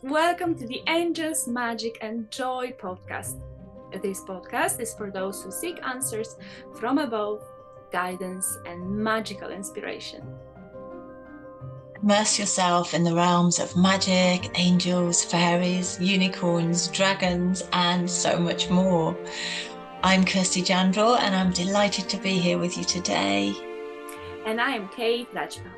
Welcome to the Angels, Magic and Joy podcast. This podcast is for those who seek answers from above, guidance and magical inspiration. Immerse yourself in the realms of magic, angels, fairies, unicorns, dragons, and so much more. I'm Kirsty Jandrell, and I'm delighted to be here with you today. And I am Kate Lachman.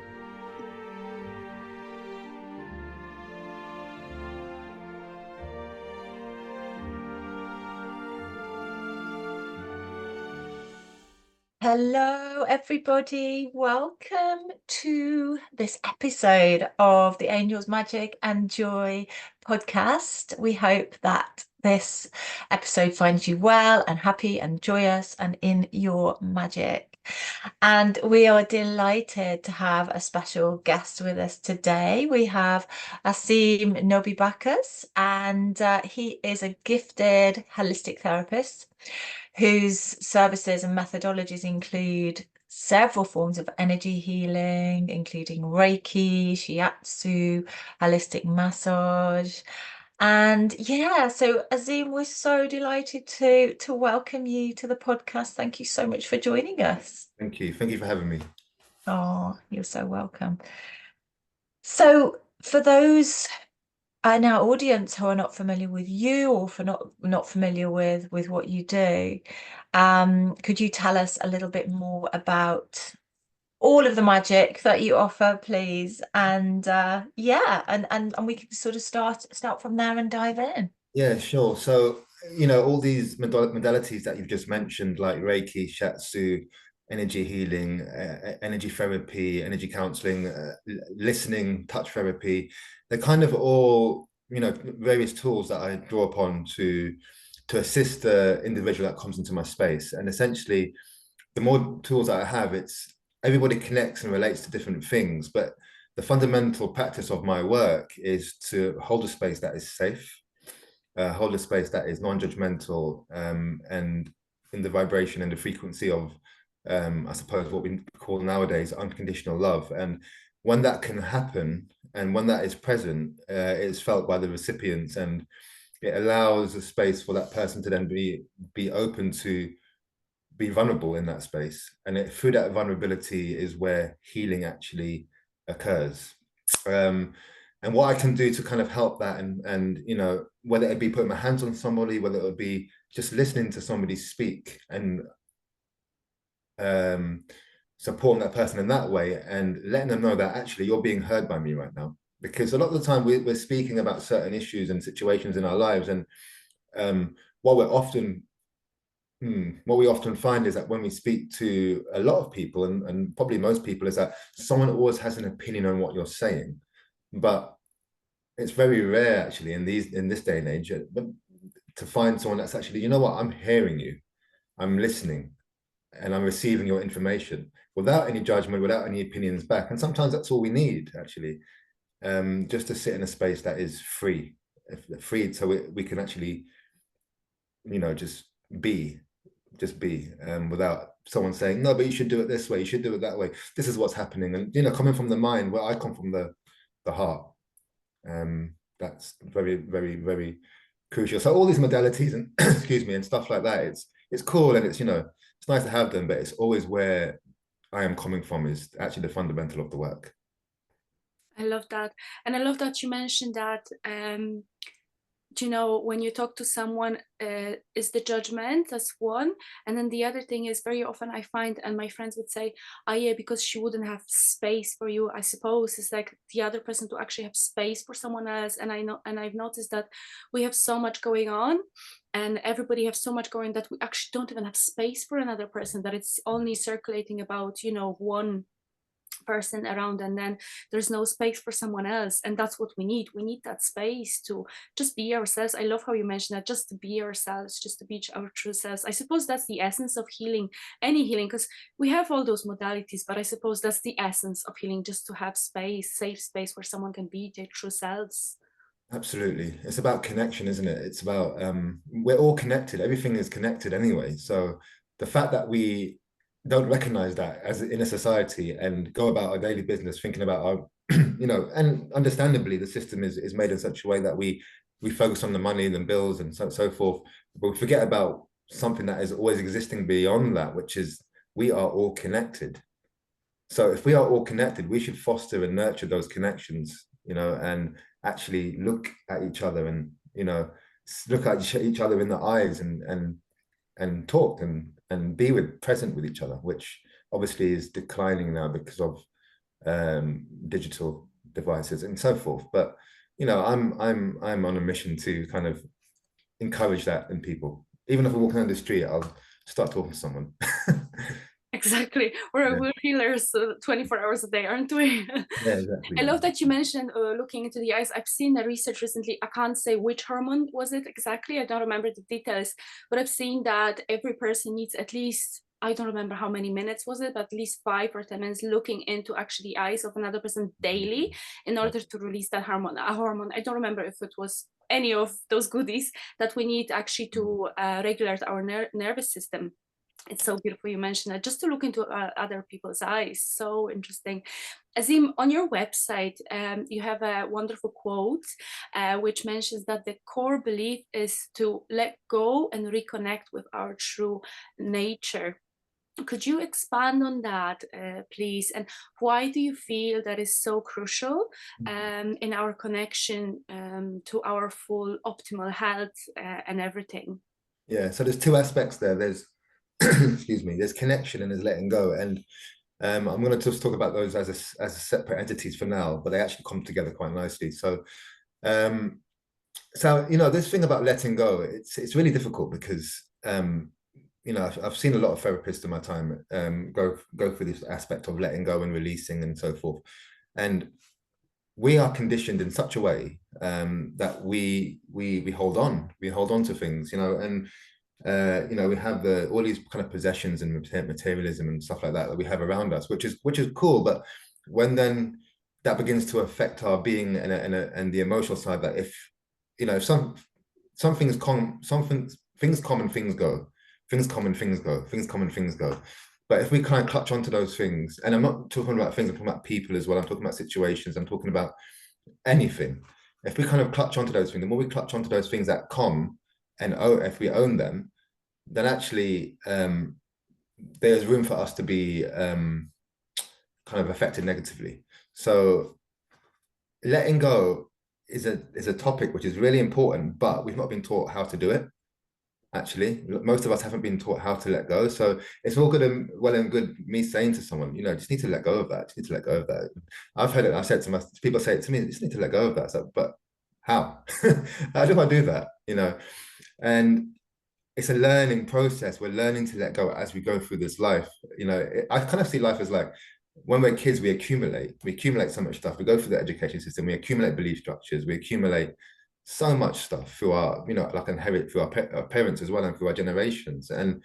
Hello, everybody. Welcome to this episode of the Angels, Magic and Joy podcast. We hope that this episode finds you well and happy and joyous and in your magic. And we are delighted to have a special guest with us today. We have Azim Nobeebacus, and he is a gifted holistic therapist whose services and methodologies include several forms of energy healing, including Reiki, Shiatsu, holistic massage. And so Azim, we're so delighted to welcome you to the podcast. Thank you so much for joining us. Thank you. Thank you for having me. Oh, you're so welcome. So for those in our audience who are not familiar with you or for not familiar with what you do, could you tell us a little bit more about all of the magic that you offer, please? And and we can sort of start from there and dive in. Yeah, sure. So, all these modalities that you've just mentioned, like Reiki, Shiatsu, energy healing, energy therapy, energy counseling, listening, touch therapy, they're kind of all, various tools that I draw upon to assist the individual that comes into my space. And essentially, the more tools that I have, everybody connects and relates to different things, but the fundamental practice of my work is to hold a space that is safe, hold a space that is non-judgmental, and in the vibration and the frequency of, I suppose, what we call nowadays unconditional love. And when that can happen and when that is present, it is felt by the recipients, and it allows a space for that person to then be open to be vulnerable in that space. And through that vulnerability is where healing actually occurs. And what I can do to kind of help that, and whether it be putting my hands on somebody, whether it would be just listening to somebody speak and supporting that person in that way and letting them know that actually you're being heard by me right now. Because a lot of the time we're speaking about certain issues and situations in our lives, and what we often find is that when we speak to a lot of people, and probably most people, is that someone always has an opinion on what you're saying. But it's very rare actually in this day and age to find someone that's actually, you know what, I'm hearing you, I'm listening, and I'm receiving your information without any judgment, without any opinions back. And sometimes that's all we need, actually, just to sit in a space that is free, so we can actually, just be without someone saying, no, but you should do it this way, you should do it that way, this is what's happening. And coming from the mind, where I come from the heart, that's very, very, very crucial. So all these modalities and excuse me, and stuff like that, it's cool, and it's nice to have them, but it's always where I am coming from is actually the fundamental of the work. I love that. And I love that you mentioned that when you talk to someone, is the judgment, that's one. And then the other thing is, very often I find, and my friends would say, yeah, because she wouldn't have space for you, I suppose. It's like the other person to actually have space for someone else. And I've noticed that we have so much going on, and everybody has so much going, that we actually don't even have space for another person, that it's only circulating about, one person around, and then there's no space for someone else. And that's what we need that space to just be ourselves. I love how you mentioned that, just to be ourselves, just to be our true selves. I suppose that's the essence of healing, any healing, because we have all those modalities, but I suppose that's the essence of healing, just to have space, safe space where someone can be their true selves. Absolutely. It's about connection, isn't it? It's about we're all connected, everything is connected anyway. So the fact that we don't recognize that as in a society and go about our daily business thinking about our you know, and understandably, the system is made in such a way that we focus on the money and the bills and so forth, but we forget about something that is always existing beyond that, which is we are all connected. So if we are all connected, we should foster and nurture those connections, you know, and actually look at each other and, you know, look at each other in the eyes and talk and be present with each other, which obviously is declining now because of digital devices and so forth. But you know, I'm on a mission to kind of encourage that in people. Even if I'm walking down the street, I'll start talking to someone. Exactly. We're healers 24 hours a day, aren't we? Yeah, exactly. I love that you mentioned looking into the eyes. I've seen the research recently. I can't say which hormone was it exactly. I don't remember the details, but I've seen that every person needs at least, I don't remember how many minutes was it, but at least 5 or 10 minutes looking into actually the eyes of another person daily in order to release that hormone. A hormone. I don't remember if it was any of those goodies that we need actually to regulate our nervous system. It's so beautiful you mentioned that, just to look into other people's eyes. So interesting. Azim, on your website, you have a wonderful quote which mentions that the core belief is to let go and reconnect with our true nature. Could you expand on that, please? And why do you feel that is so crucial in our connection to our full optimal health and everything? Yeah, so there's two aspects there. There's excuse me, there's connection and there's letting go. And I'm going to just talk about those as a separate entities for now, but they actually come together quite nicely. So you know, this thing about letting go, it's really difficult because you know, I've seen a lot of therapists in my time go through this aspect of letting go and releasing and so forth. And we are conditioned in such a way that we hold on to things, you know, and you know, we have all these kind of possessions and materialism and stuff like that we have around us, which is cool. But when then that begins to affect our being and the emotional side, that if you know, some things come and things go, things come and things go, things come and things go. But if we kind of clutch onto those things, and I'm not talking about things, I'm talking about people as well. I'm talking about situations. I'm talking about anything. If we kind of clutch onto those things, the more we clutch onto those things that come, and if we own them, then actually there's room for us to be kind of affected negatively. So letting go is a topic which is really important, but we've not been taught how to do it. Actually, most of us haven't been taught how to let go. So it's all good and well and good me saying to someone, you know, just need to let go of that. Just need to let go of that. I've heard it. I said to people say it to me, just need to let go of that. So, but how? How do I do that? You know, and it's a learning process. We're learning to let go as we go through this life. You know, I kind of see life as like when we're kids, we accumulate so much stuff. We go through the education system, we accumulate belief structures, we accumulate so much stuff through our, you know, like inherit through our parents as well and through our generations. And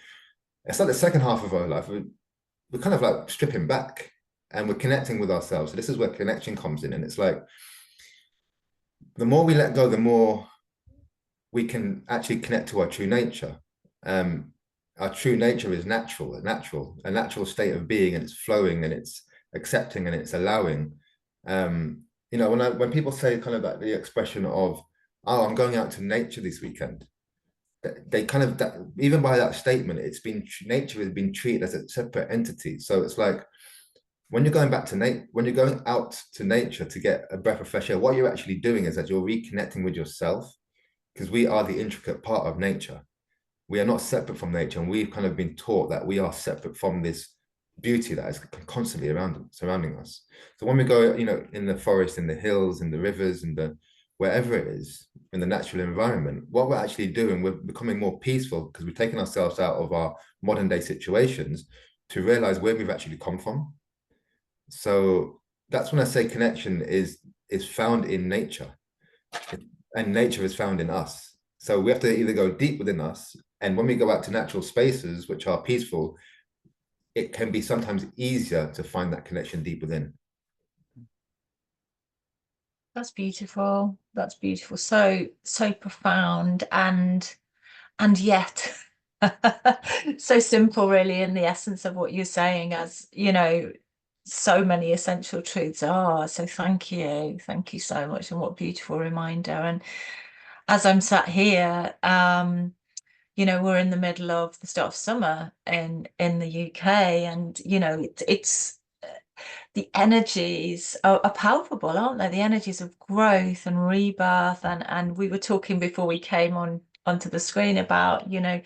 it's like the second half of our life, we're kind of like stripping back and we're connecting with ourselves. So this is where connection comes in. And it's like, the more we let go, the more we can actually connect to our true nature. Our true nature is natural, a natural state of being, and it's flowing and it's accepting and it's allowing. You know, when people say kind of like the expression of, oh, I'm going out to nature this weekend, they kind of, even by that statement, nature has been treated as a separate entity. So it's like, when you're going back to when you're going out to nature to get a breath of fresh air, what you're actually doing is that you're reconnecting with yourself, because we are the intricate part of nature. We are not separate from nature, and we've kind of been taught that we are separate from this beauty that is constantly surrounding us. So when we go, you know, in the forest, in the hills, in the rivers, in the wherever it is, in the natural environment, what we're actually doing, we're becoming more peaceful because we've taken ourselves out of our modern day situations to realize where we've actually come from. So that's when I say connection is found in nature, and nature is found in us. So we have to either go deep within us, and when we go out to natural spaces which are peaceful, it can be sometimes easier to find that connection deep within. That's beautiful. That's beautiful. So profound and yet so simple, really, in the essence of what you're saying. As you know, so many essential truths are. So thank you so much, and what a beautiful reminder. And as I'm sat here, you know, we're in the middle of the start of summer in the UK, and you know, it's the energies are palpable, aren't they? The energies of growth and rebirth, and we were talking before we came onto the screen about, you know,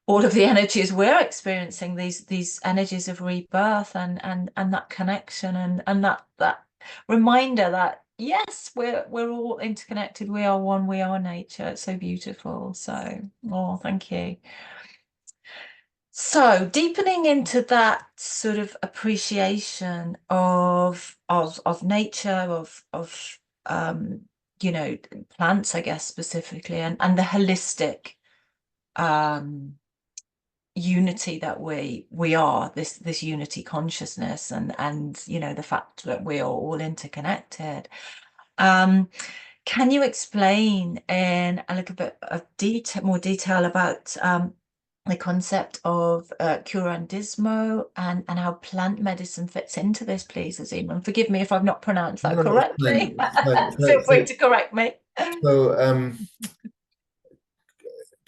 all of the energies we're experiencing, these energies of rebirth, and that connection, and that reminder that yes, we're all interconnected, we are one, we are nature. It's so beautiful. So, oh, thank you. So deepening into that sort of appreciation of nature, of you know, plants, I guess, specifically, and the holistic unity that we are, this unity consciousness, and you know, the fact that we are all interconnected. Can you explain in a little bit of more detail about the concept of curanderismo, and how plant medicine fits into this, please, Azim? And forgive me if I've not pronounced that No, no, it's correctly. fine. Feel free to correct me. So,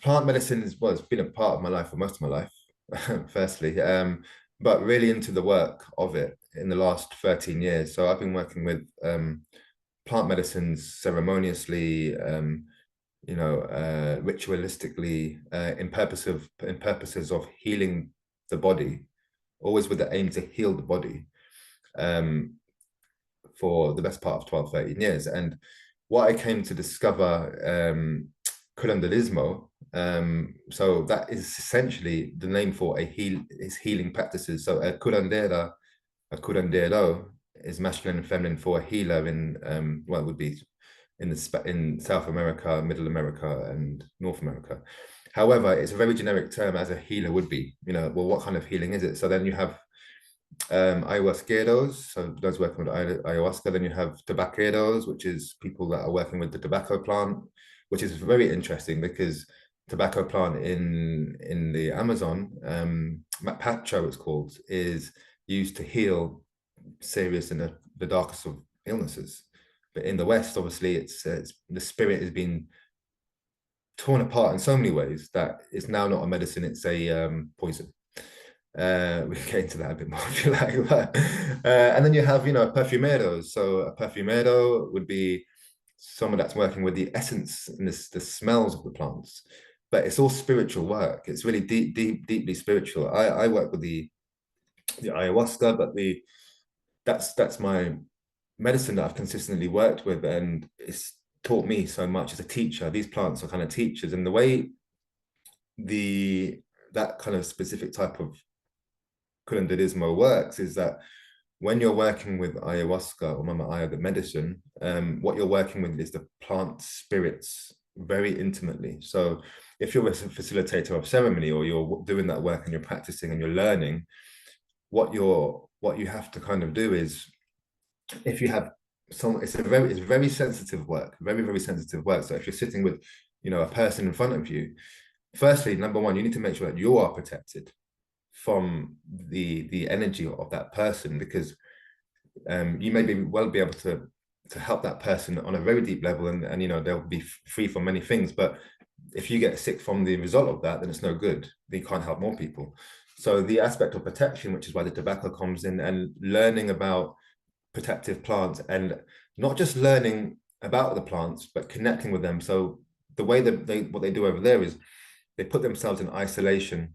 plant medicine is, well, it's been a part of my life for most of my life, firstly, but really into the work of it in the last 13 years. So I've been working with plant medicines ceremoniously, you know, ritualistically, in purposes of healing the body, always with the aim to heal the body, for the best part of 12, 13 years. And what I came to discover, Curanderismo, so that is essentially the name for healing practices. So a curandero is masculine and feminine for a healer in, well, it would be in South America, Middle America, and North America. However, it's a very generic term, as a healer would be. You know, well, what kind of healing is it? So then you have ayahuasqueros, so those working with ayahuasca. Then you have tabaqueros, which is people that are working with the tobacco plant, which is very interesting because tobacco plant in the Amazon, mapacho it's called, is used to heal serious and the darkest of illnesses. But in the West, obviously, it's the spirit has been torn apart in so many ways that it's now not a medicine, it's a poison. We can get into that a bit more if you like. But, and then you have, you know, perfumeros. So a perfumero would be someone that's working with the essence and the smells of the plants. But it's all spiritual work. It's really deeply spiritual. I work with the ayahuasca, but that's my medicine that I've consistently worked with, and it's taught me so much as a teacher. These plants are kind of teachers, and the way that kind of specific type of curanderismo works is that when you're working with ayahuasca or mama aya, the medicine, what you're working with is the plant spirits very intimately. So if you're a facilitator of ceremony, or you're doing that work and you're practicing and you're learning, what you have to kind of do is, if you have someone, it's very sensitive work, very sensitive work. So if you're sitting with, you know, a person in front of you, firstly, number one, you need to make sure that you are protected from the energy of that person, because you may be able to help that person on a very deep level, and you know, they'll be free from many things. But if you get sick from the result of that, then it's no good. You can't help more people. So the aspect of protection, which is why the tobacco comes in, and learning about protective plants, and not just learning about the plants, but connecting with them. So the way that what they do over there is they put themselves in isolation,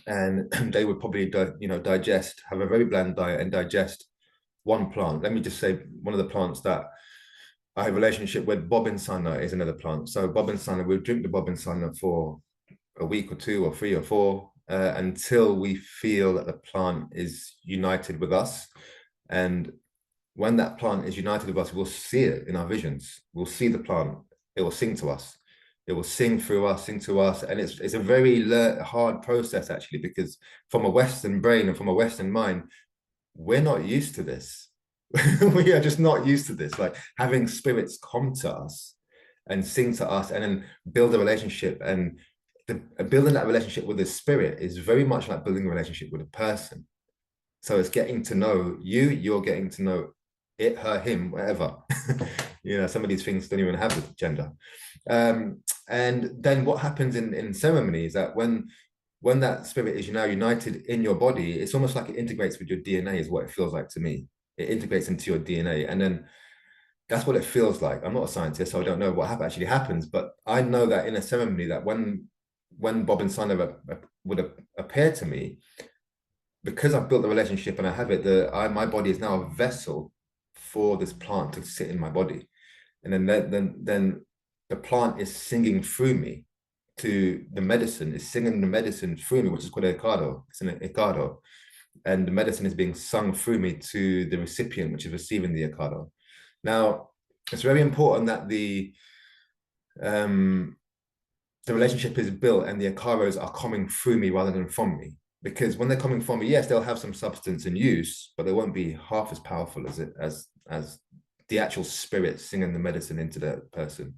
and they would probably have a very bland diet and digest one plant. Let me just say, one of the plants that I have a relationship with, bobinsana, is another plant. So bobinsana, we'll drink the bobinsana for a week or two or 3 or 4 until we feel that the plant is united with us. And when that plant is united with us, we'll see it in our visions. We'll see the plant. It will sing to us. It will sing through us, sing to us. And it's a very hard process, actually, because from a Western brain and from a Western mind, we're not used to this. We are just not used to this. Like having spirits come to us and sing to us and then build a relationship. And building that relationship with the spirit is very much like building a relationship with a person. So it's getting to know you, you're getting to know it, her, him, whatever. You know, some of these things don't even have a gender. And then what happens in ceremony is that when that spirit is now united in your body, it's almost like it integrates with your DNA, is what it feels like to me. It integrates into your DNA. And then that's what it feels like. I'm not a scientist, so I don't know what actually happens, but I know that in a ceremony that when Bob and Sana would appear to me, because I've built the relationship and I have it, my body is now a vessel for this plant to sit in my body. And then the plant is singing through me to the medicine, is singing the medicine through me, which is called Ekado. It's an Ekado. And the medicine is being sung through me to the recipient, which is receiving the Ekado. Now, it's very important that the relationship is built and the Ekados are coming through me rather than from me. Because when they're coming from me, yes, they'll have some substance and use, but they won't be half as powerful as the actual spirit singing the medicine into the person.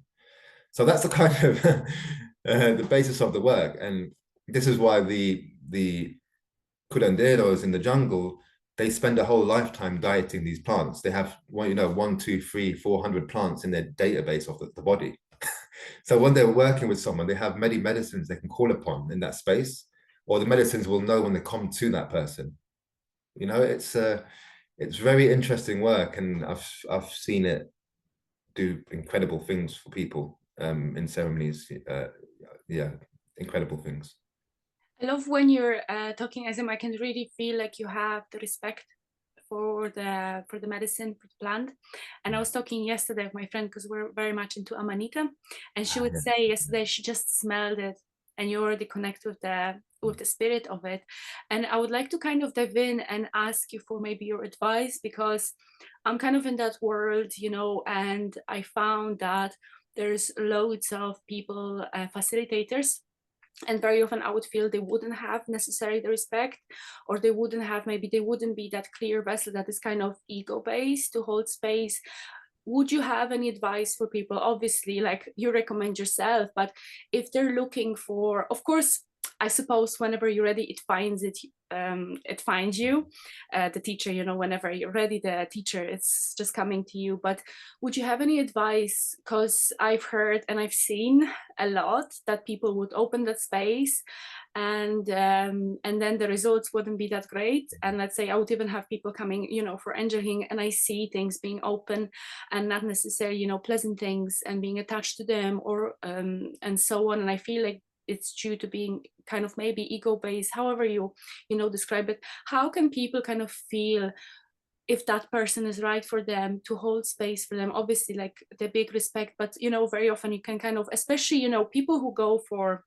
So that's the kind of the basis of the work. And this is why the curanderos in the jungle, they spend a whole lifetime dieting these plants. They have 1, 2, 3, 400 plants in their database of the body. So when they're working with someone, they have many medicines they can call upon in that space, or the medicines will know when they come to that person. You know, it's very interesting work, and I've seen it do incredible things for people in ceremonies. Yeah, incredible things. I love when you're talking, Azim. I can really feel like you have the respect for the medicine, for the plant. And I was talking yesterday with my friend, because we're very much into Amanita, and she would say yesterday she just smelled it, and you already connect with the spirit of it. And I would like to kind of dive in and ask you for maybe your advice, because I'm kind of in that world, you know, and I found that there's loads of people, facilitators, and very often I would feel they wouldn't have necessarily the respect, or they wouldn't be that clear vessel that is kind of ego based to hold space. Would you have any advice for people? Obviously, like, you recommend yourself, but if they're looking for, of course, I suppose whenever you're ready, it finds you, the teacher, you know, whenever you're ready, the teacher, it's just coming to you. But would you have any advice? Because I've heard and I've seen a lot that people would open that space, and then the results wouldn't be that great. And let's say I would even have people coming, you know, for angel healing, and I see things being open and not necessarily, you know, pleasant things, and being attached to them, or and so on. And I feel like it's due to being kind of maybe ego-based, however you know, describe it. How can people kind of feel if that person is right for them, to hold space for them? Obviously, like, the big respect, but you know, very often you can kind of, especially, you know, people who go for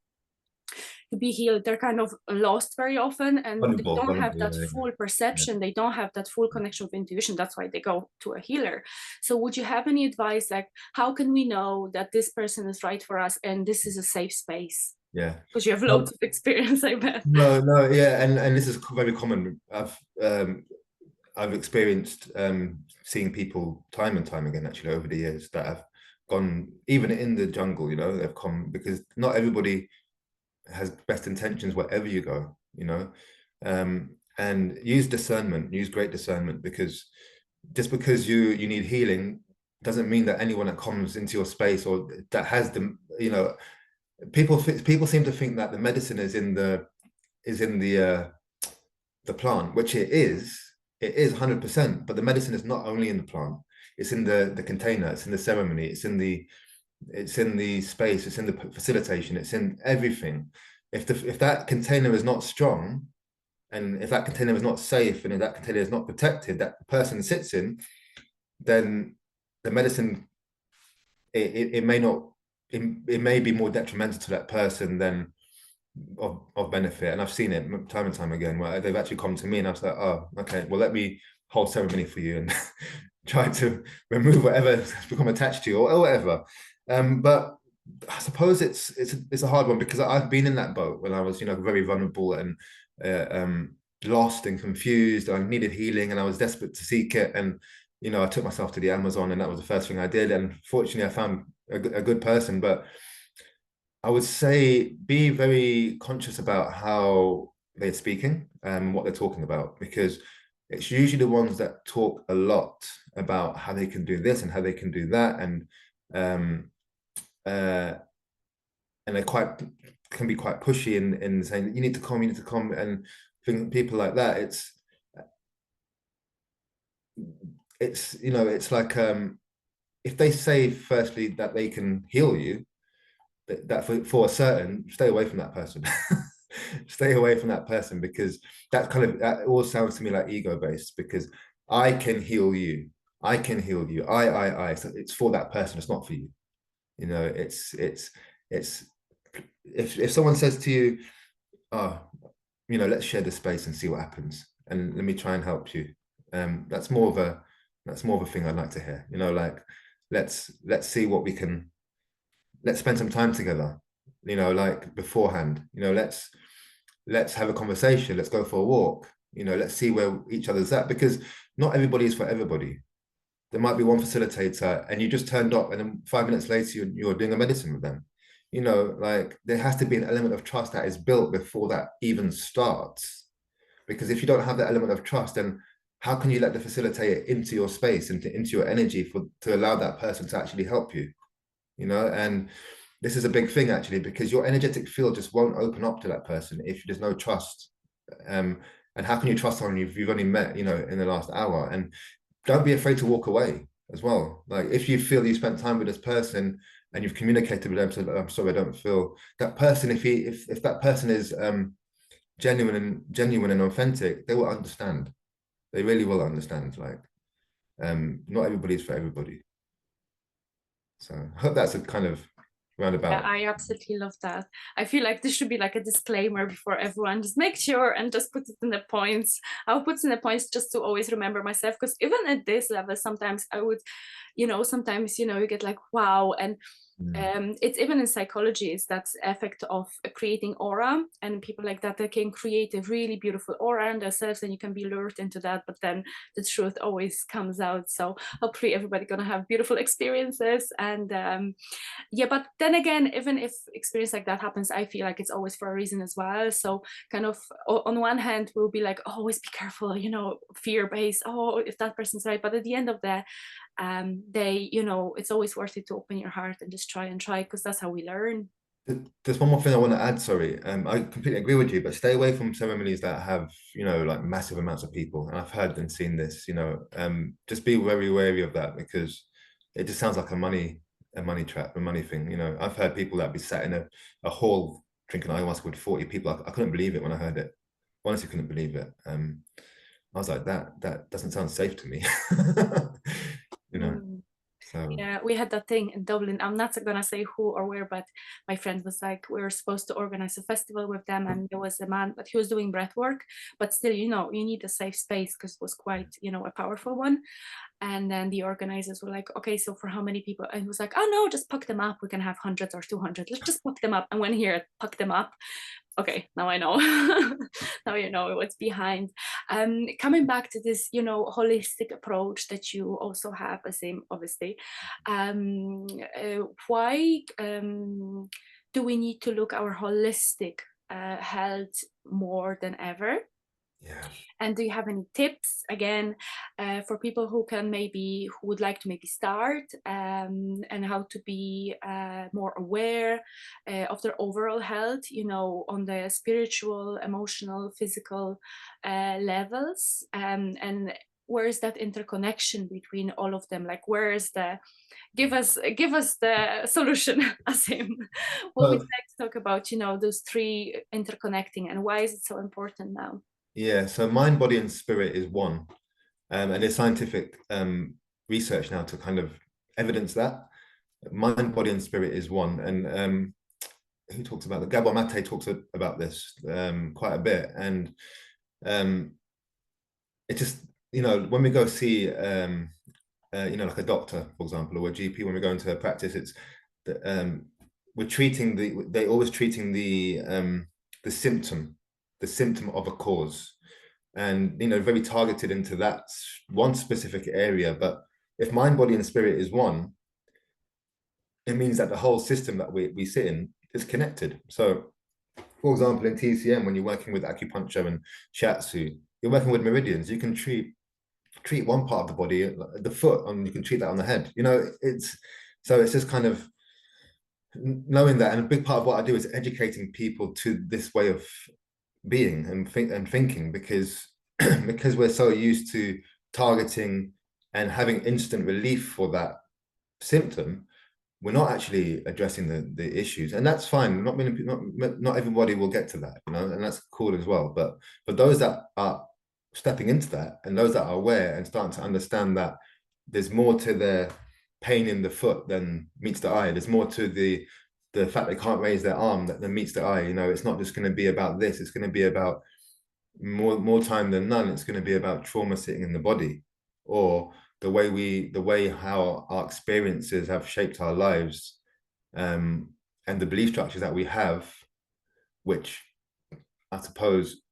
to be healed, they're kind of lost very often, and they don't have that full perception, they don't have that full connection with intuition. That's why they go to a healer. So would you have any advice, like, how can we know that this person is right for us and this is a safe space? Yeah, because you have loads of experience, I bet. No, yeah, and this is very common. I've experienced seeing people time and time again, actually, over the years, that have gone, even in the jungle, you know, they've come, because not everybody has best intentions wherever you go, you know. And use discernment, use great discernment, because just because you need healing doesn't mean that anyone that comes into your space, or that has the, you know, people seem to think that the medicine is in the plant, which it is 100%, but the medicine is not only in the plant, it's in the container, it's in the ceremony, it's in the space, it's in the facilitation, it's in everything. If that container is not strong, and if that container is not safe, and if that container is not protected, that the person sits in, then the medicine, it may be more detrimental to that person than of benefit. And I've seen it time and time again, where they've actually come to me and I was like, oh, okay, well, let me hold ceremony for you and try to remove whatever has become attached to you, or whatever. But I suppose it's a hard one, because I've been in that boat when I was, you know, very vulnerable and lost and confused. I needed healing and I was desperate to seek it. And, you know, I took myself to the Amazon, and that was the first thing I did. And fortunately, I found a good person. But I would say be very conscious about how they're speaking and what they're talking about, because it's usually the ones that talk a lot about how they can do this and how they can do that, and they can be quite pushy in saying you need to come, and people like that. It's it's like if they say firstly that they can heal you, that for a certain, stay away from that person. Stay away from that person, because that all sounds to me like ego based, because I can heal you, I can heal you, I. So it's for that person, it's not for you. It's if someone says to you, oh, let's share the space and see what happens, and let me try and help you. That's more of a thing I'd like to hear. Like, let's see what we can. Let's spend some time together. Like beforehand. Let's have a conversation. Let's go for a walk. Let's see where each other's at, because not everybody is for everybody. There might be one facilitator, and you just turned up, and then 5 minutes later you're doing a medicine with them. Like, there has to be an element of trust that is built before that even starts. Because if you don't have that element of trust, then how can you let the facilitator into your space, into your energy, to allow that person to actually help you? And this is a big thing, actually, because your energetic field just won't open up to that person if there's no trust. And how can you trust someone you've only met, in the last hour? And don't be afraid to walk away as well. Like, if you feel you spent time with this person and you've communicated with them, so I'm sorry, I don't feel that person. If that person is genuine and authentic, they will understand. They really will understand. Like, not everybody's for everybody. So I hope that's a kind of roundabout. Yeah, I absolutely love that. I feel like this should be like a disclaimer before everyone. Just make sure and just put it in the points. I'll put it in the points just to always remember myself, because even at this level, sometimes I would, sometimes, you get like, wow. And it's even in psychology, it's that effect of creating aura, and people like that can create a really beautiful aura in themselves, and you can be lured into that, but then the truth always comes out. So hopefully everybody gonna have beautiful experiences. And yeah, but then again, even if experience like that happens, I feel like it's always for a reason as well. So kind of on one hand, we'll be like, oh, always be careful, fear-based, oh, if that person's right. But at the end of the day, it's always worth it to open your heart and just try, because that's how we learn. There's one more thing I want to add, sorry. I completely agree with you, but stay away from ceremonies that have, like massive amounts of people. And I've heard and seen this, just be very wary of that, because it just sounds like a money trap, a money thing. I've heard people that be sat in a hall drinking ayahuasca with 40 people. I couldn't believe it when I heard it. Honestly, couldn't believe it. I was like, that doesn't sound safe to me. So yeah, we had that thing in Dublin. I'm not gonna say who or where, but my friend was like, we were supposed to organize a festival with them, and there was a man, but he was doing breath work. But still, you need a safe space, because it was quite, a powerful one. And then the organizers were like, okay, so for how many people? And he was like, oh no, just pack them up. We can have 100 or 200. Let's just pack them up. And when here, pack them up. Okay, now I know. Now you know what's behind. Coming back to this, holistic approach that you also have, Azim, obviously. Why do we need to look our holistic health more than ever? yeah. And do you have any tips, again, for people who would like to maybe start, and how to be more aware of their overall health, on the spiritual, emotional, physical levels, and where is that interconnection between all of them? Like, where is give us the solution, Asim. What would you like to talk about, those three interconnecting, and why is it so important now? Yeah, so mind, body, and spirit is one. And there's scientific research now to kind of evidence that. Mind, body, and spirit is one. And who talks about that? Gabor Mate talks about this quite a bit. And it just, when we go see, like a doctor, for example, or a GP, when we go into a practice, it's we're treating they're always treating the symptom of a cause, and very targeted into that one specific area. But if mind, body, and spirit is one, it means that the whole system that we sit in is connected. So, for example, in TCM, when you're working with acupuncture and Shiatsu, you're working with meridians. You can treat one part of the body, the foot, and you can treat that on the head. You know, it's just kind of knowing that. And a big part of what I do is educating people to this way of being and thinking, because because we're so used to targeting and having instant relief for that symptom, we're not actually addressing the issues. And that's fine. Not everybody will get to that, you know, and that's cool as well. But for those that are stepping into that, and those that are aware and starting to understand that there's more to their pain in the foot than meets the eye, there's more to the fact they can't raise their arm than meets the eye. You know, it's not just going to be about this. It's going to be about more time than none. It's going to be about trauma sitting in the body, or the way how our experiences have shaped our lives, and the belief structures that we have, which I suppose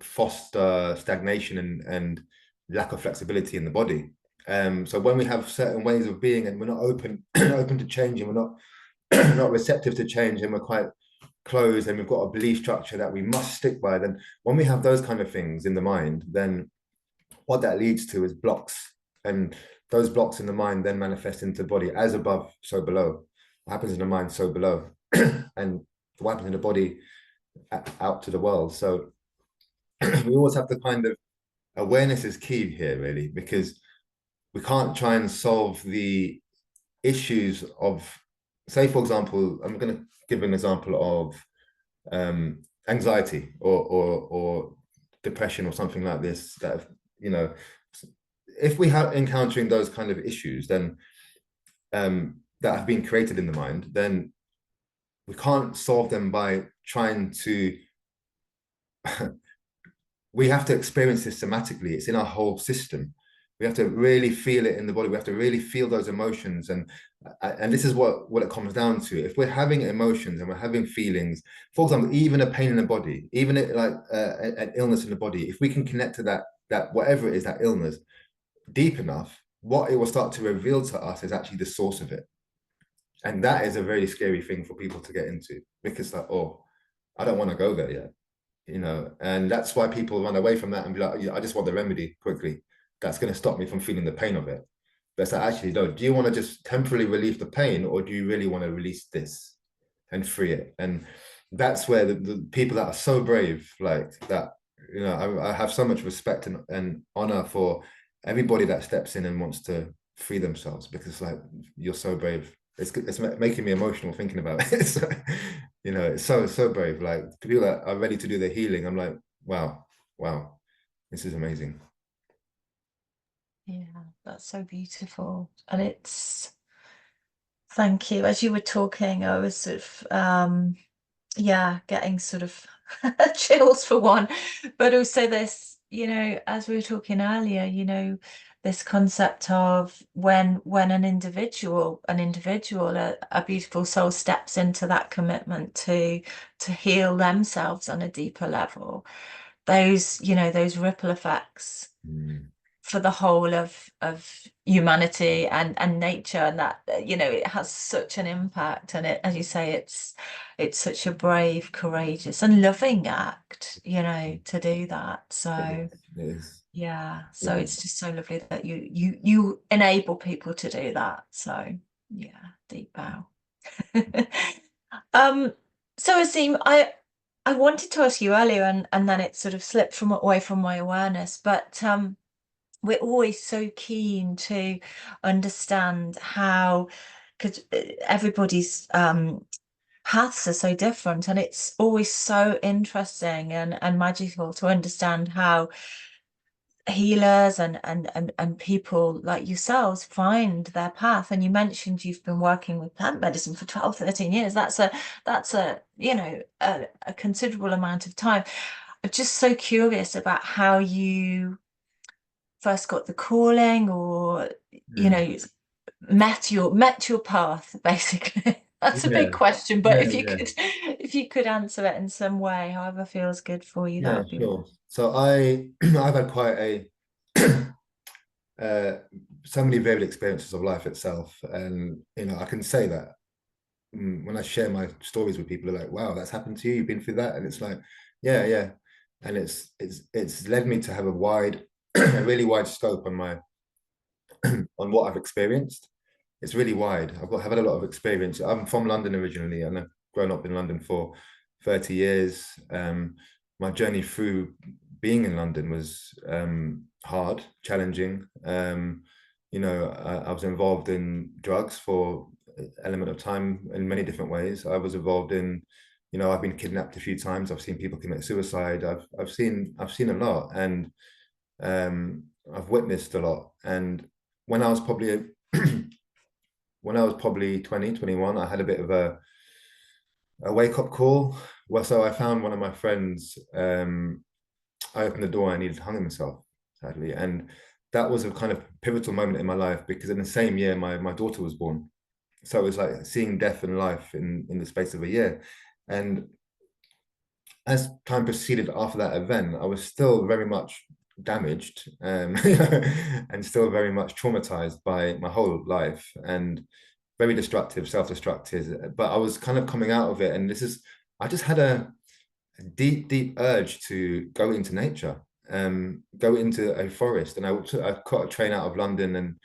foster stagnation and lack of flexibility in the body. So when we have certain ways of being and we're not open to change, and we're not not receptive to change, and we're quite closed, and we've got a belief structure that we must stick by, then when we have those kind of things in the mind, then what that leads to is blocks. And those blocks in the mind then manifest into the body, as above, so below. What happens in the mind, so below. And what happens in the body, out to the world. So we always have to kind of, awareness is key here, really, because we can't try and solve the issues of, say, for example, I'm going to give an example of anxiety or depression or something like this, that, you know, if we have encountering those kind of issues, then that have been created in the mind, then we can't solve them by trying to we have to experience this somatically. It's in our whole system. We have to really feel it in the body. We have to really feel those emotions. And this is what it comes down to. If we're having emotions and we're having feelings, for example, even a pain in the body, even like an illness in the body, if we can connect to that whatever it is, that illness, deep enough, what it will start to reveal to us is actually the source of it. And that is a very scary thing for people to get into, because like, oh, I don't want to go there yet, you know. And that's why people run away from that and be like, yeah, I just want the remedy quickly. That's going to stop me from feeling the pain of it. But it's like, actually, no, do you want to just temporarily relieve the pain, or do you really want to release this and free it? And that's where the people that are so brave, like that, you know, I have so much respect and honor for everybody that steps in and wants to free themselves, because like, you're so brave. It's making me emotional thinking about it. So, you know, it's so brave. Like, people that are ready to do the healing, I'm like, wow, this is amazing. Yeah, that's so beautiful. And thank you. As you were talking, I was sort of getting sort of chills for one, but also this, you know, as we were talking earlier, you know, this concept of when an individual, a beautiful soul steps into that commitment to heal themselves on a deeper level, those, you know, those ripple effects for the whole of humanity and nature, and that, you know, it has such an impact. And it, as you say, it's such a brave, courageous and loving act, you know, to do that. So It is. yeah, so it's just so lovely that you enable people to do that. So yeah, deep bow. So Azim, I wanted to ask you earlier, and then it sort of slipped away from my awareness, but we're always so keen to understand how, because everybody's paths are so different, and it's always so interesting and magical to understand how healers and people like yourselves find their path. And you mentioned you've been working with plant medicine for 12-13 years. That's a you know, a considerable amount of time. I'm just so curious about how you first got the calling, or you know, met your path, basically. That's a big question, but if you could answer it in some way, however feels good for you, that would be sure. So I've had quite a so many varied experiences of life itself, and you know, I can say that when I share my stories with people, they're like, wow, that's happened to you, you've been through that. And it's like, yeah, And it's led me to have a wide, a really wide scope on my on what I've experienced. It's really wide. I've had a lot of experience. I'm from London originally, and I've grown up in London for 30 years. My journey through being in London was hard, challenging. I was involved in drugs for an element of time in many different ways. I was involved in, I've been kidnapped a few times. I've seen people commit suicide. I've seen a lot, and I've witnessed a lot. And when I was probably when I was probably 20, 21, I had a bit of a wake-up call. Well, so I found one of my friends, I opened the door and he had hung himself, sadly. And that was a kind of pivotal moment in my life, because in the same year, my daughter was born. So it was like seeing death and life in the space of a year. And as time proceeded after that event, I was still very much damaged, and still very much traumatized by my whole life, and very destructive, self-destructive. But I was kind of coming out of it, and I just had a deep urge to go into nature, go into a forest. And I caught a train out of London, and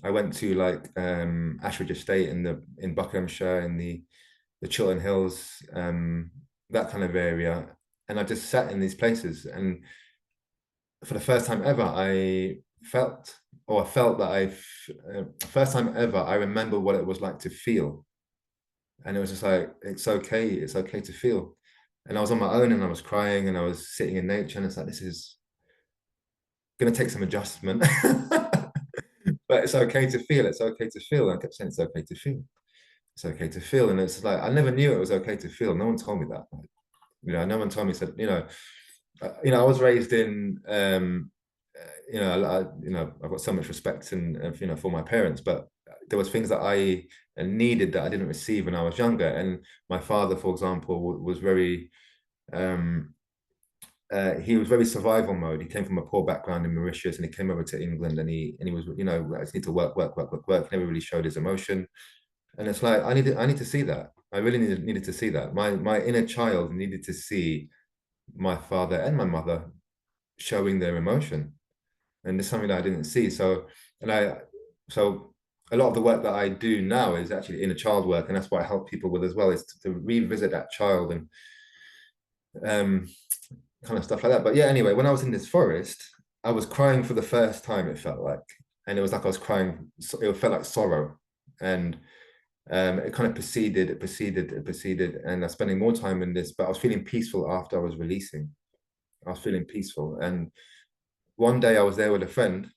I went to like Ashridge Estate in Buckinghamshire, in the Chiltern Hills, that kind of area. And I just sat in these places, and for the first time ever, first time ever, I remember what it was like to feel. And it was just like, it's okay to feel. And I was on my own, and I was crying, and I was sitting in nature, and it's like, this is going to take some adjustment. But it's okay to feel. It's okay to feel. And I kept saying, it's okay to feel. It's okay to feel. And it's like, I never knew it was okay to feel. No one told me that. No one told me, said, I was raised in, I've got so much respect and for my parents, but there was things that I needed that I didn't receive when I was younger. And my father, for example, was very, he was very survival mode. He came from a poor background in Mauritius, and he came over to England, and he was, I just need to work. He never really showed his emotion. And it's like, I need to see that. I really needed to see that. My inner child needed to see my father and my mother showing their emotion. And it's something that I didn't see. So a lot of the work that I do now is actually inner child work. And that's what I help people with as well, is to revisit that child, and kind of stuff like that. But yeah, anyway, when I was in this forest, I was crying for the first time, it felt like. And it was like I was crying, it felt like sorrow. And it kind of proceeded, and I was spending more time in this, but I was feeling peaceful after I was releasing. I was feeling peaceful. And one day I was there with a friend,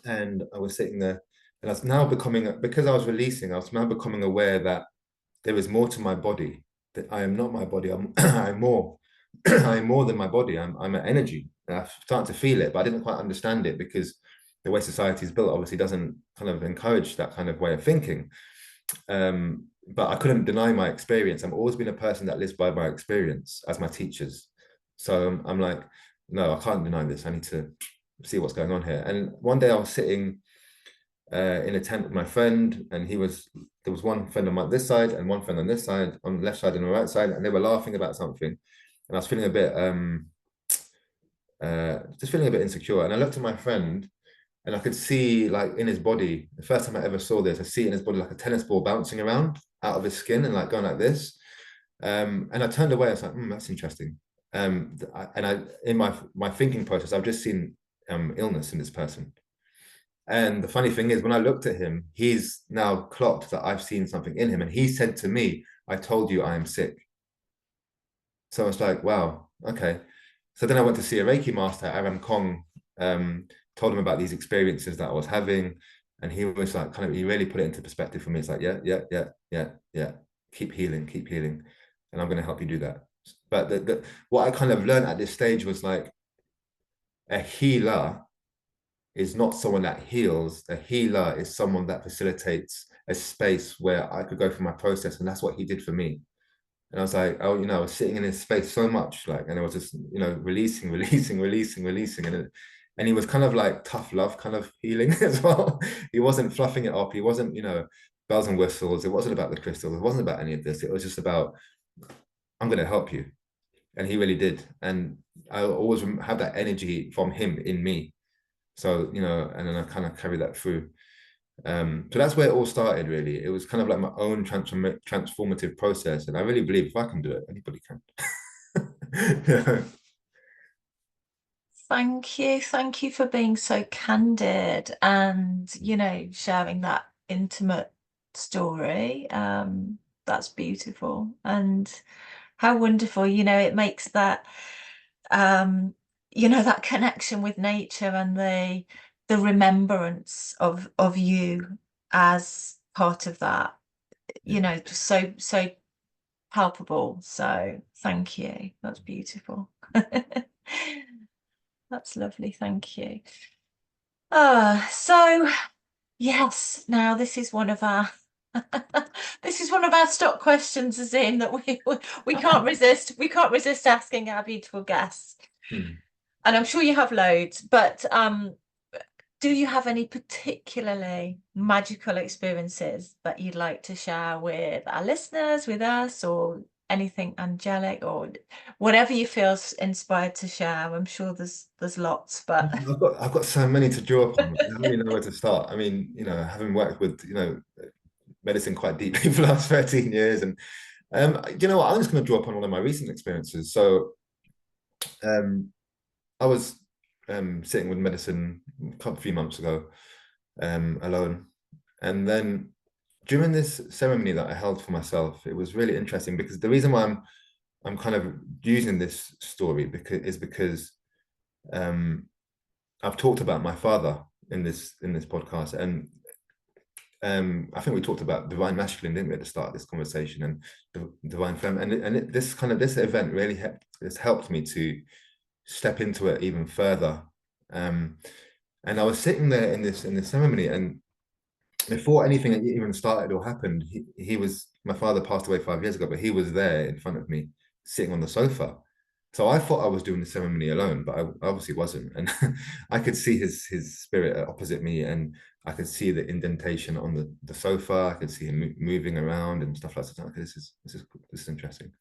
and I was sitting there, and I was now because I was releasing, I was now becoming aware that there is more to my body, that I am not my body. I'm more. I'm more than my body. I'm an energy. And I started to feel it, but I didn't quite understand it, because the way society is built obviously doesn't kind of encourage that kind of way of thinking. But I couldn't deny my experience. I've always been a person that lives by my experience, as my teachers. So I'm like, no, I can't deny this. I need to see what's going on here. And one day I was sitting in a tent with my friend, and there was one friend on this side and one friend on this side, on the left side and the right side, and they were laughing about something. And I was feeling a bit, just feeling a bit insecure. And I looked at my friend, and I could see, like, in his body, the first time I ever saw this, I see in his body like a tennis ball bouncing around out of his skin and like going like this. And I turned away. I was like, that's interesting. In my thinking process, I've just seen illness in this person. And the funny thing is, when I looked at him, he's now clocked that I've seen something in him. And he said to me, I told you I am sick. So I was like, wow, okay. So then I went to see a Reiki master, Aram Kong, told him about these experiences that I was having. And he was like, he really put it into perspective for me. It's like, yeah. Keep healing. And I'm going to help you do that. But what I kind of learned at this stage was, like, a healer is not someone that heals. A healer is someone that facilitates a space where I could go through my process. And that's what he did for me. And I was like, I was sitting in his space so much, like, and it was just, releasing. And he was kind of like tough love kind of healing as well. He wasn't fluffing it up. He wasn't, bells and whistles. It wasn't about the crystals. It wasn't about any of this. It was just about, I'm going to help you. and he really did. And I always have that energy from him in me. So, you know, and then I kind of carry that through. So that's where it all started, really. It was kind of like my own transformative process. And I really believe if I can do it, anybody can. Yeah. Thank you for being so candid and, you know, sharing that intimate story. That's beautiful, and how wonderful, you know, it makes that, you know, that connection with nature and the remembrance of you as part of that, you know, just so palpable. So thank you. That's beautiful. That's lovely. Thank you. So yes, now this is one of our this is one of our stock questions, Azim, that we can't resist. We can't resist asking our beautiful guests. Hmm. And I'm sure you have loads, but do you have any particularly magical experiences that you'd like to share with our listeners, with us, or anything angelic, or whatever you feel inspired to share? I'm sure there's lots, but I've got so many to draw upon. I don't really know where to start. I mean, you know, having worked with, you know, medicine quite deeply for the last 13 years, and you know what, I'm just going to draw upon one of my recent experiences. So I was sitting with medicine a few months ago, alone, and then during this ceremony that I held for myself, it was really interesting because the reason why I'm kind of using this story because I've talked about my father in this podcast, and I think we talked about divine masculine, didn't we, at the start of this conversation, and divine feminine, and this event really has helped me to step into it even further. And I was sitting there in this ceremony, and before anything even started or happened, he was, my father passed away 5 years ago, but he was there in front of me, sitting on the sofa. So I thought I was doing the ceremony alone, but I obviously wasn't. And I could see his spirit opposite me, and I could see the indentation on the sofa. I could see him moving around and stuff like that. Okay, this is interesting.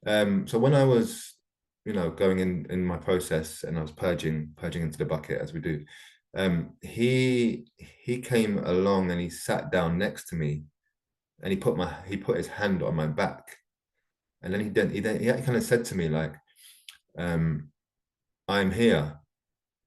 So when I was, you know, going in my process, and I was purging into the bucket as we do, he came along and he sat down next to me, and he put his hand on my back, and then he kind of said to me like, I'm here.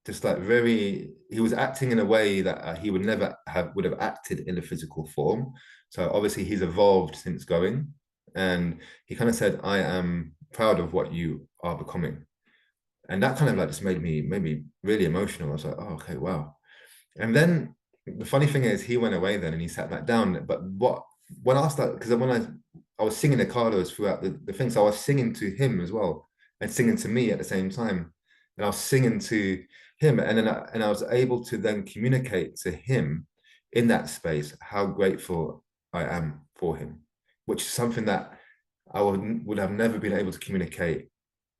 Just like he was acting in a way that he would never would have acted in a physical form. So obviously he's evolved since going, and he kind of said, I am proud of what you are becoming. And that kind of like just made me really emotional. I was like, oh, okay, wow. And then the funny thing is, he went away then and he sat back down. But when I started, because when I was singing the cardos throughout the thing, so I was singing to him as well and singing to me at the same time, and I was singing to him, and then I was able to then communicate to him in that space how grateful I am for him, which is something that I would have never been able to communicate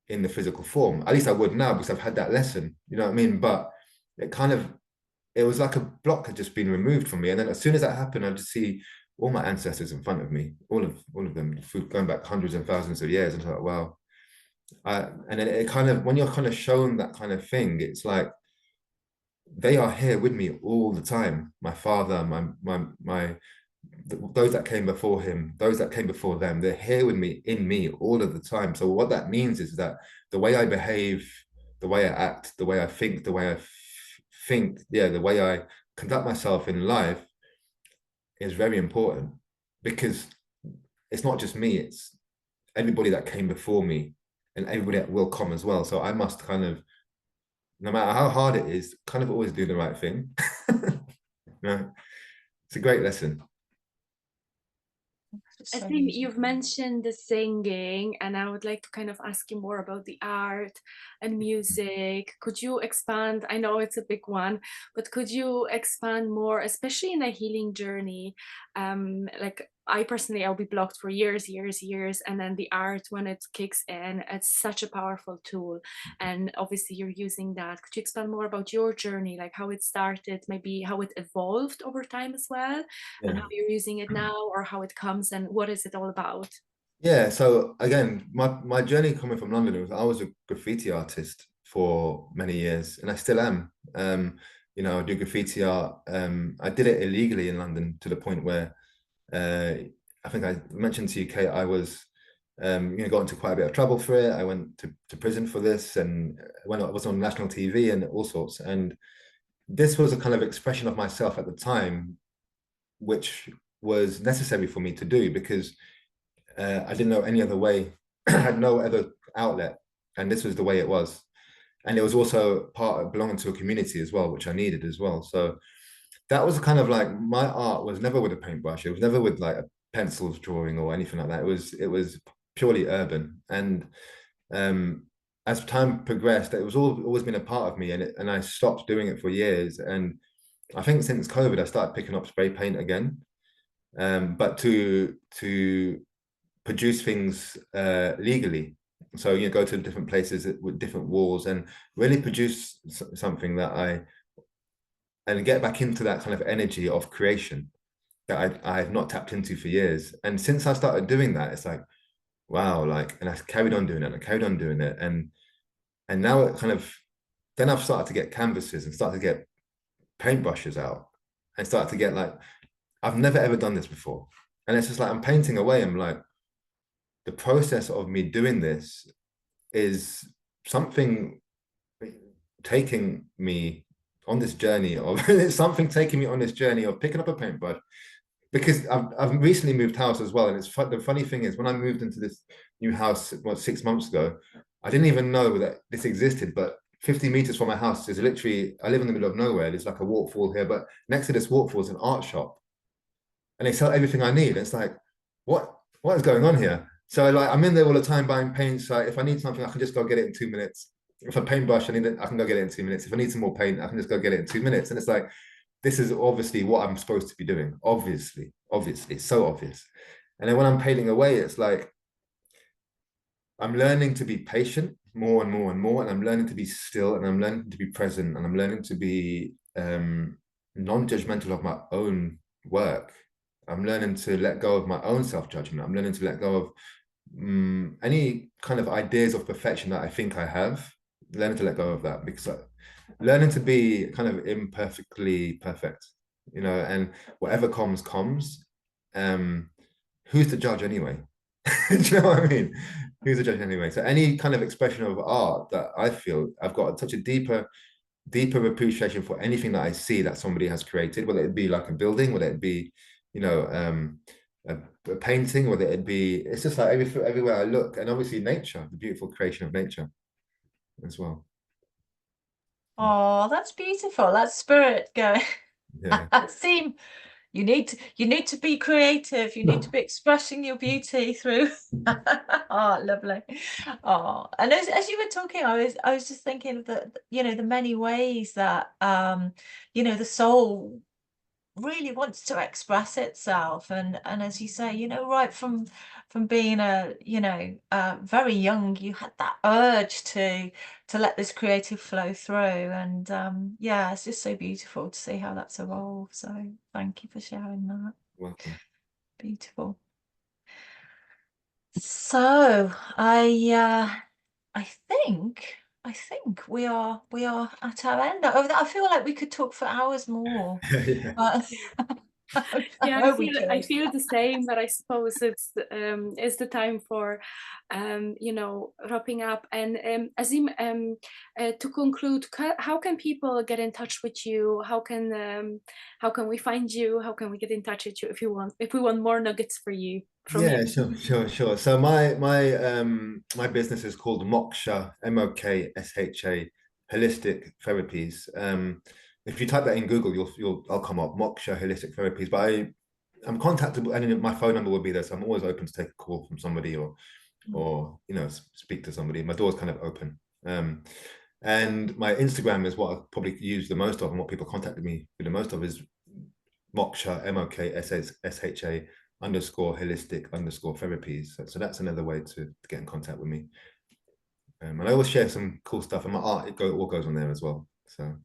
in the physical form. At least I would now, because I've had that lesson, you know what I mean? But it was like a block had just been removed from me. And then as soon as that happened, I just see all my ancestors in front of me, all of them, going back hundreds and thousands of years. And I thought, wow. And then it kind of, when you're kind of shown that kind of thing, it's like they are here with me all the time. My father, those that came before him, those that came before them, they're here with me, in me all of the time. So what that means is that the way I behave, the way I act, the way I think, the way I conduct myself in life is very important, because it's not just me, it's everybody that came before me and everybody that will come as well. So I must kind of, no matter how hard it is, kind of always do the right thing. No, it's a great lesson. I think you've mentioned the singing, and I would like to kind of ask you more about the art and music. Could you expand? I know it's a big one, but could you expand more, especially in a healing journey? Like I'll be blocked for years, and then the art, when it kicks in, it's such a powerful tool. And obviously you're using that. Could you expand more about your journey, like how it started, maybe how it evolved over time as well? And how you're using it now, or how it comes, and what is it all about? Yeah, so again, my journey coming from London was I was a graffiti artist for many years, and I still am. I do graffiti art. I did it illegally in London to the point where uh, I think I mentioned to you, Kate, I was got into quite a bit of trouble for it. I went to prison for this, and when I was on national TV and all sorts. And this was a kind of expression of myself at the time, which was necessary for me to do because I didn't know any other way. I had no other outlet, and this was the way it was. And it was also part of belonging to a community as well, which I needed as well. So that was kind of like my art was never with a paintbrush. It was never with like a pencils drawing or anything like that. It was purely urban. And um, as time progressed, it was always been a part of me, and I stopped doing it for years. And I think since COVID, I started picking up spray paint again. But to produce things legally. So you go to different places with different walls and really produce something and get back into that kind of energy of creation that I have not tapped into for years. And since I started doing that, it's like, wow, like, and I carried on doing it and I carried on doing it. And now it kind of, then I've started to get canvases and started to get paintbrushes out and start to get like, I've never ever done this before. And it's just like, I'm painting away. I'm like, the process of me doing this is something taking me on this journey of something taking me on this journey of picking up a paintbrush because I've recently moved house as well. And it's the funny thing is when I moved into this new house 6 months ago, I didn't even know that this existed, but 50 meters from my house is literally, I live in the middle of nowhere. There's like a waterfall here, but next to this waterfall is an art shop and they sell everything I need. It's like, what is going on here? So like I'm in there all the time buying paints. Like if I need something, I can just go get it in 2 minutes. If a paintbrush, I need it, I can go get it in 2 minutes. If I need some more paint, I can just go get it in 2 minutes. And it's like, this is obviously what I'm supposed to be doing. Obviously, it's so obvious. And then when I'm painting away, it's like I'm learning to be patient more and more and more, and I'm learning to be still, and I'm learning to be present, and I'm learning to be non-judgmental of my own work. I'm learning to let go of my own self-judgment. I'm learning to let go of any kind of ideas of perfection that I think I have. Learning to let go of that because learning to be kind of imperfectly perfect, and whatever comes. Who's the judge anyway? Do you know what I mean? Who's the judge anyway? So any kind of expression of art that I feel I've got such a deeper appreciation for anything that I see that somebody has created, whether it be like a building, whether it be, a painting, whether it be, it's just like everywhere I look, and obviously nature, the beautiful creation of nature as well. Oh, that's beautiful. That's spirit going. Yeah. Seem you need to be creative. You need to be expressing your beauty through. Oh, lovely. Oh, and as you were talking, I was just thinking of the many ways that the soul really wants to express itself, and as you say, right from being very young, you had that urge to let this creative flow through, and yeah, it's just so beautiful to see how that's evolved. So thank you for sharing that. Welcome. Beautiful. So I think we are at our end. I feel like we could talk for hours more. Yeah. But Yeah, we I could. feel the same, but I suppose it's the time for wrapping up. And Azim, to conclude, how can people get in touch with you? How can we find you? How can we get in touch with you if we want more nuggets for you from Yeah, you? sure. So my business is called Moksha, Moksha, Holistic Therapies. If you type that in Google, I'll come up, Moksha Holistic Therapies. But I'm contactable, and my phone number will be there, so I'm always open to take a call from somebody or speak to somebody. My door's kind of open. And my Instagram is what I probably use the most of, and what people contacted me with the most of is Moksha, Moksha _holistic _therapies. So that's another way to get in contact with me. And I always share some cool stuff, and my art all goes on there as well. So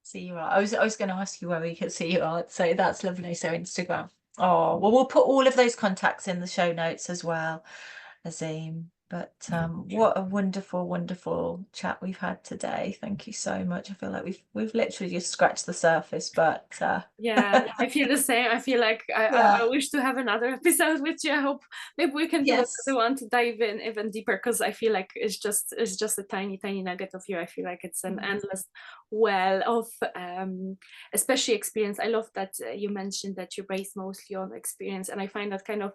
See your art. I was going to ask you where we could see your art, so that's lovely. So Instagram. Oh, well, we'll put all of those contacts in the show notes as well, Azim. But what a wonderful, wonderful chat we've had today. Thank you so much. I feel like we've literally just scratched the surface, but yeah, I feel the same. I feel like I wish to have another episode with you. I hope maybe we can do another one to dive in even deeper, because I feel like it's just a tiny nugget of you. I feel like it's an endless well of especially experience. I love that you mentioned that you base mostly on experience, and I find that kind of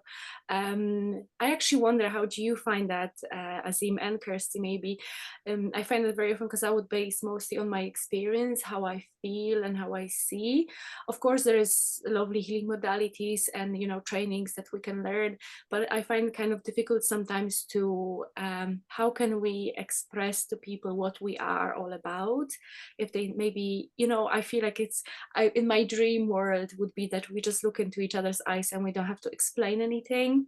I actually wonder, how do you find that, Azim and Kirsty? Maybe I find it very often, because I would base mostly on my experience, how I feel and how I see. Of course, there is lovely healing modalities and, you know, trainings that we can learn, but I find it kind of difficult sometimes to how can we express to people what we are all about, if they maybe, you know, I feel like in my dream world would be that we just look into each other's eyes and we don't have to explain anything,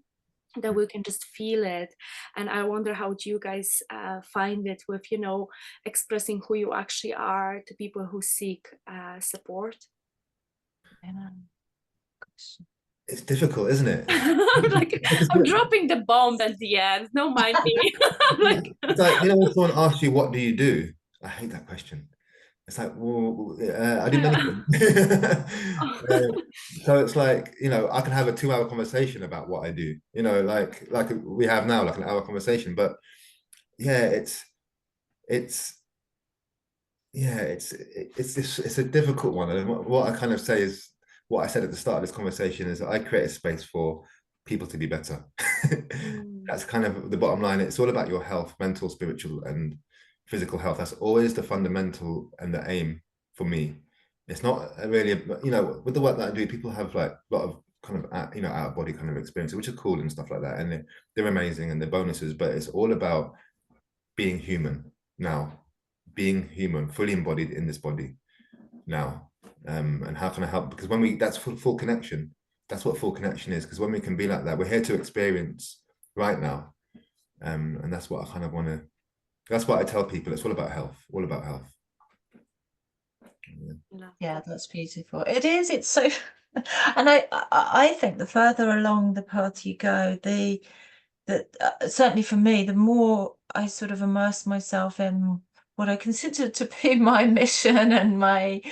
that we can just feel it. And I wonder, how do you guys find it with, you know, expressing who you actually are to people who seek support? It's difficult, isn't it? Like, I'm dropping the bomb at the end, no mind me. It's like, you know, when someone asks you, what do you do? I hate that question. It's like, well, I do many things. So it's like, you know, I can have a 2-hour conversation about what I do, you know, like we have now, like an hour conversation. But yeah, it's a difficult one. And what I kind of say is, what I said at the start of this conversation is that I create a space for people to be better. That's kind of the bottom line. It's all about your health, mental, spiritual, and physical health. That's always the fundamental and the aim for me. It's not really, you know, with the work that I do, people have like a lot of kind of, you know, out of body kind of experiences, which are cool and stuff like that. And they're amazing and they're bonuses, but it's all about being human now, being human, fully embodied in this body now. And how can I help? Because when that's full connection. That's what full connection is. Because when we can be like that, we're here to experience right now. And that's what I kind of want to, that's what I tell people. It's all about health, all about health. Yeah, that's beautiful. It is. It's so, and I think the further along the path you go, certainly for me, the more I sort of immerse myself in what I consider to be my mission and my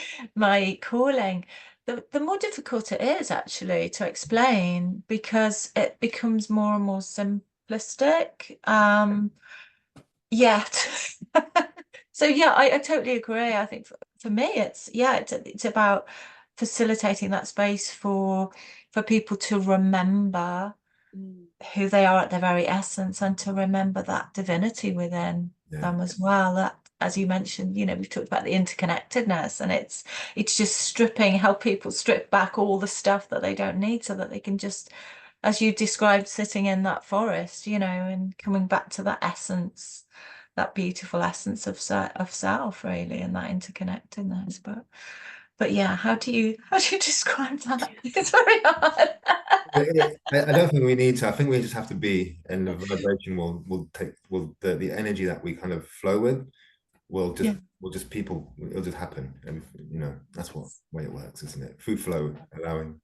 calling, the more difficult it is actually to explain, because it becomes more and more simplistic. Yet. So yeah, I totally agree. I think for me, it's about facilitating that space for people to remember who they are at their very essence, and to remember that divinity within them as well. That, as you mentioned, you know, we've talked about the interconnectedness, and it's just help people strip back all the stuff that they don't need, so that they can just, as you described, sitting in that forest, you know, and coming back to that essence, that beautiful essence of self, really, and that interconnectedness. But yeah, how do you describe that? It's very hard. I don't think we need to. I think we just have to be, and the vibration will take, the energy that we kind of flow with will just it'll just happen. And you know, that's what way it works, isn't it? Through flow, allowing.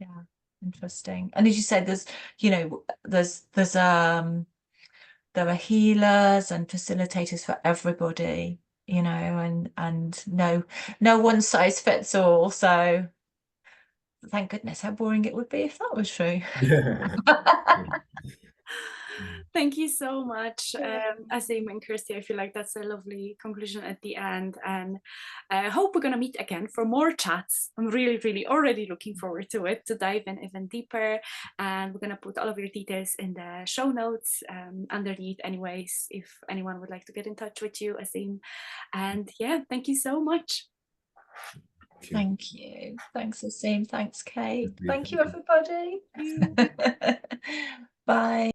Yeah, interesting. And as you said, there's, you know, there are healers and facilitators for everybody, you know, and no one size fits all. So thank goodness. How boring it would be if that was true. Thank you so much, Azim and Kirsty. I feel like that's a lovely conclusion at the end, and I hope we're going to meet again for more chats. I'm really already looking forward to it, to dive in even deeper, and we're going to put all of your details in the show notes underneath anyways, if anyone would like to get in touch with you, Azim. And yeah, thank you so much. Thank you. Thanks, Azim. Thanks, Kate. Thank you, everybody. Bye.